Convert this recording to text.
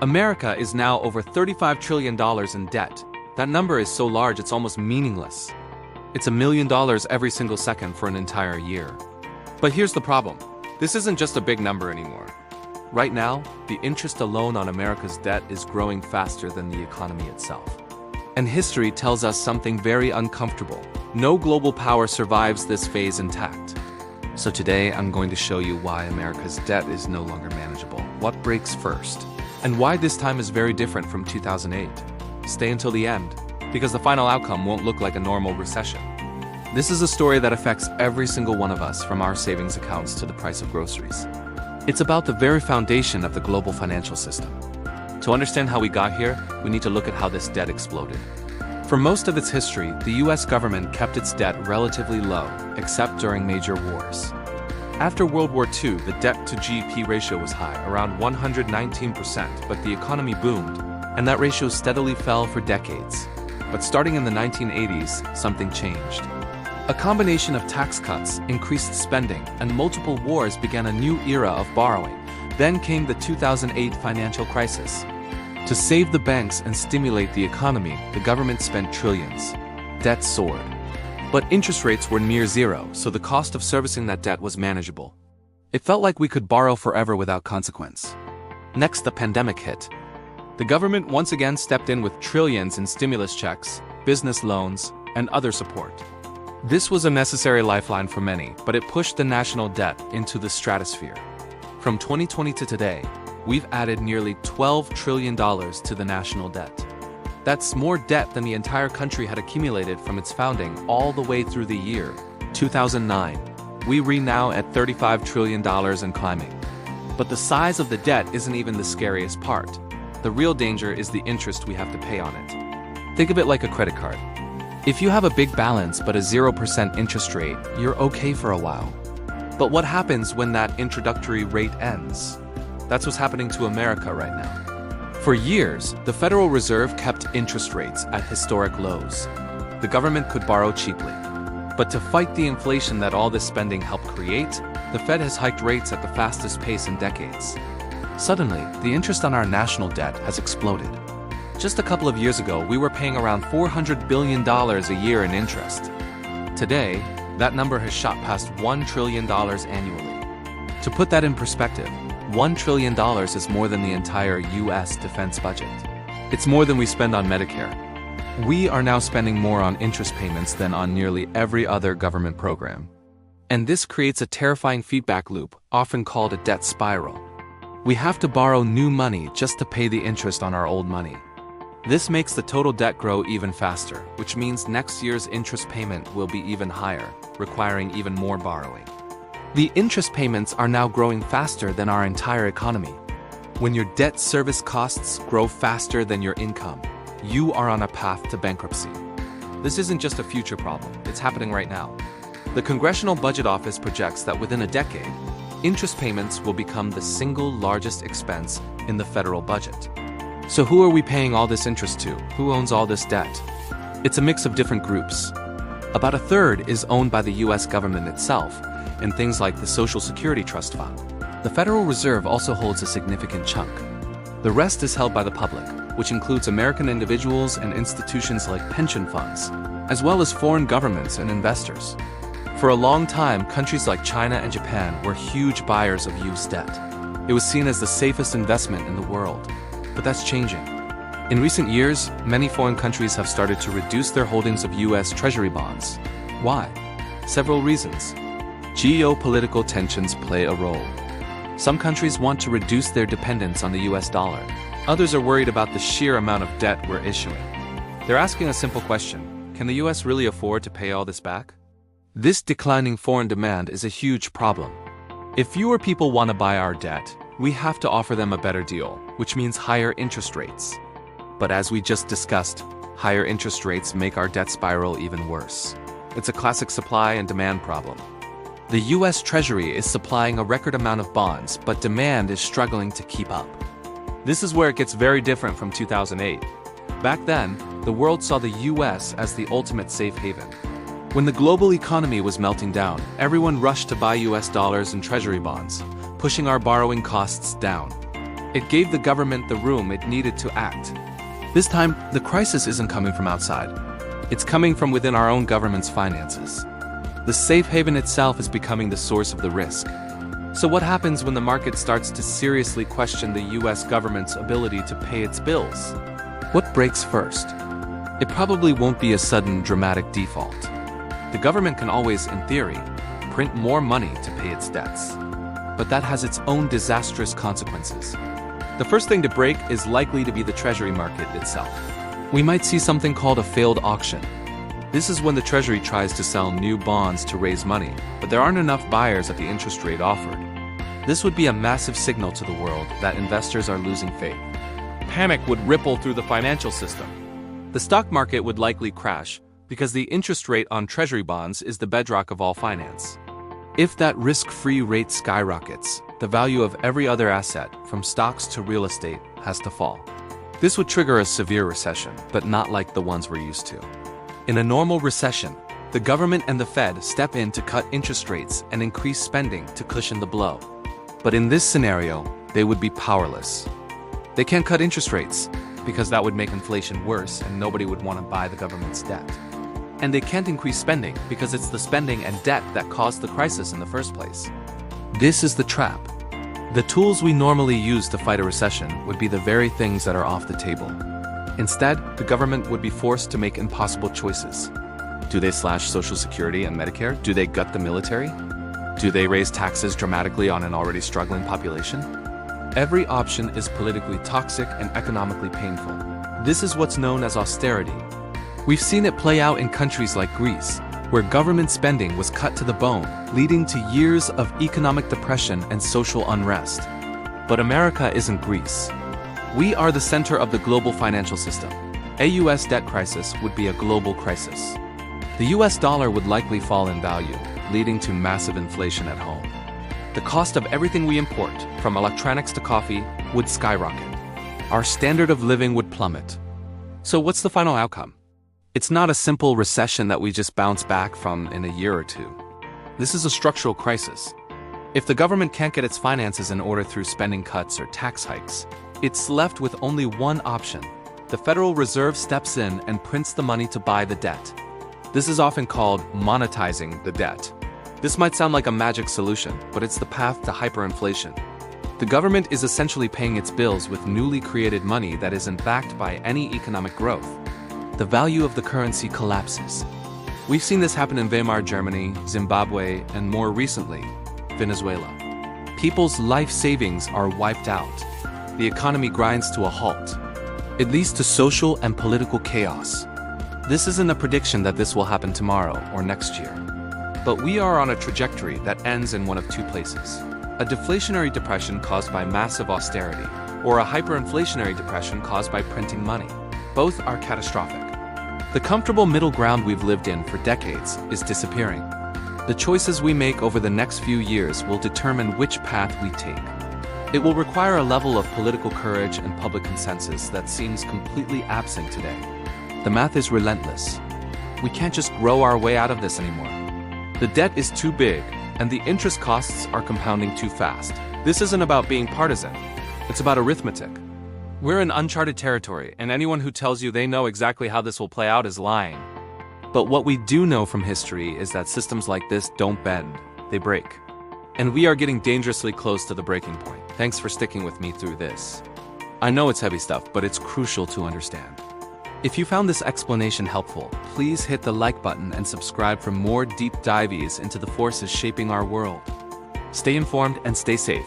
America is now over $35 trillion in debt. That number is so large it's almost meaningless. It's $1 million every single second for an entire year. But here's the problem. This isn't just a big number anymore. Right now, the interest alone on America's debt is growing faster than the economy itself. And history tells us something very uncomfortable. No global power survives this phase intact. So today, I'm going to show you why America's debt is no longer manageable, what breaks first, and why this time is very different from 2008. Stay until the end, because the final outcome won't look like a normal recession. This is a story that affects every single one of us, from our savings accounts to the price of groceries. It's about the very foundation of the global financial system. To understand how we got here, we need to look at how this debt exploded. For most of its history, the US government kept its debt relatively low, except during major wars. After World War II, the debt-to-GDP ratio was high, around 119%, but the economy boomed, and that ratio steadily fell for decades. But starting in the 1980s, something changed. A combination of tax cuts, increased spending, and multiple wars began a new era of borrowing. Then came the 2008 financial crisis. To save the banks and stimulate the economy, the government spent trillions. Debt soared. But interest rates were near zero, so the cost of servicing that debt was manageable. It felt like we could borrow forever without consequence. Next, the pandemic hit. The government once again stepped in with trillions in stimulus checks, business loans, and other support. This was a necessary lifeline for many, but it pushed the national debt into the stratosphere. From 2020 to today, we've added nearly $12 trillion to the national debt. That's more debt than the entire country had accumulated from its founding all the way through the year 2009. We're now at $35 trillion and climbing. But the size of the debt isn't even the scariest part. The real danger is the interest we have to pay on it. Think of it like a credit card. If you have a big balance but a 0% interest rate, you're okay for a while. But what happens when that introductory rate ends? That's what's happening to America right now. For years, the Federal Reserve kept interest rates at historic lows. The government could borrow cheaply. But to fight the inflation that all this spending helped create, the Fed has hiked rates at the fastest pace in decades. Suddenly, the interest on our national debt has exploded. Just a couple of years ago, we were paying around $400 billion a year in interest. Today, that number has shot past $1 trillion annually. To put that in perspective, $1 trillion is more than the entire US defense budget. It's more than we spend on Medicare. We are now spending more on interest payments than on nearly every other government program. And this creates a terrifying feedback loop, often called a debt spiral. We have to borrow new money just to pay the interest on our old money. This makes the total debt grow even faster, which means next year's interest payment will be even higher, requiring even more borrowing. The interest payments are now growing faster than our entire economy. When your debt service costs grow faster than your income, you are on a path to bankruptcy. This isn't just a future problem, it's happening right now. The Congressional Budget Office projects that within a decade, interest payments will become the single largest expense in the federal budget. So who are we paying all this interest to? Who owns all this debt? It's a mix of different groups. About a third is owned by the US government itself, and things like the Social Security Trust Fund. The Federal Reserve also holds a significant chunk. The rest is held by the public, which includes American individuals and institutions like pension funds, as well as foreign governments and investors. For a long time, countries like China and Japan were huge buyers of US debt. It was seen as the safest investment in the world. But that's changing. In recent years, many foreign countries have started to reduce their holdings of US Treasury bonds. Why? Several reasons. Geopolitical tensions play a role. Some countries want to reduce their dependence on the US dollar. Others are worried about the sheer amount of debt we're issuing. They're asking a simple question: can the US really afford to pay all this back? This declining foreign demand is a huge problem. If fewer people want to buy our debt, we have to offer them a better deal, which means higher interest rates. But as we just discussed, higher interest rates make our debt spiral even worse. It's a classic supply and demand problem. The US Treasury is supplying a record amount of bonds, but demand is struggling to keep up. This is where it gets very different from 2008. Back then, the world saw the US as the ultimate safe haven. When the global economy was melting down, everyone rushed to buy US dollars and Treasury bonds, pushing our borrowing costs down. It gave the government the room it needed to act. This time, the crisis isn't coming from outside. It's coming from within our own government's finances. The safe haven itself is becoming the source of the risk. So what happens when the market starts to seriously question the US government's ability to pay its bills? What breaks first? It probably won't be a sudden, dramatic default. The government can always, in theory, print more money to pay its debts. But that has its own disastrous consequences. The first thing to break is likely to be the Treasury market itself. We might see something called a failed auction. This is when the Treasury tries to sell new bonds to raise money, but there aren't enough buyers at the interest rate offered. This would be a massive signal to the world that investors are losing faith. Panic would ripple through the financial system. The stock market would likely crash because the interest rate on Treasury bonds is the bedrock of all finance. If that risk-free rate skyrockets, the value of every other asset, from stocks to real estate, has to fall. This would trigger a severe recession, but not like the ones we're used to. In a normal recession, the government and the Fed step in to cut interest rates and increase spending to cushion the blow. But in this scenario, they would be powerless. They can't cut interest rates, because that would make inflation worse and nobody would want to buy the government's debt. And they can't increase spending because it's the spending and debt that caused the crisis in the first place. This is the trap. The tools we normally use to fight a recession would be the very things that are off the table. Instead, the government would be forced to make impossible choices. Do they slash Social Security and Medicare? Do they gut the military? Do they raise taxes dramatically on an already struggling population? Every option is politically toxic and economically painful. This is what's known as austerity. We've seen it play out in countries like Greece, where government spending was cut to the bone, leading to years of economic depression and social unrest. But America isn't Greece. We are the center of the global financial system. A US debt crisis would be a global crisis. The US dollar would likely fall in value, leading to massive inflation at home. The cost of everything we import, from electronics to coffee, would skyrocket. Our standard of living would plummet. So what's the final outcome? It's not a simple recession that we just bounce back from in a year or two. This is a structural crisis. If the government can't get its finances in order through spending cuts or tax hikes, it's left with only one option. The Federal Reserve steps in and prints the money to buy the debt. This is often called monetizing the debt. This might sound like a magic solution, but it's the path to hyperinflation. The government is essentially paying its bills with newly created money that isn't backed by any economic growth. The value of the currency collapses. We've seen this happen in Weimar Germany, Zimbabwe, and more recently, Venezuela. People's life savings are wiped out. The economy grinds to a halt. It leads to social and political chaos. This isn't a prediction that this will happen tomorrow or next year. But we are on a trajectory that ends in one of two places. A deflationary depression caused by massive austerity, or a hyperinflationary depression caused by printing money. Both are catastrophic. The comfortable middle ground we've lived in for decades is disappearing. The choices we make over the next few years will determine which path we take. It will require a level of political courage and public consensus that seems completely absent today. The math is relentless. We can't just grow our way out of this anymore. The debt is too big, and the interest costs are compounding too fast. This isn't about being partisan. It's about arithmetic. We're in uncharted territory, and anyone who tells you they know exactly how this will play out is lying. But what we do know from history is that systems like this don't bend, they break. And we are getting dangerously close to the breaking point. Thanks for sticking with me through this. I know it's heavy stuff, but it's crucial to understand. If you found this explanation helpful, please hit the like button and subscribe for more deep dives into the forces shaping our world. Stay informed and stay safe.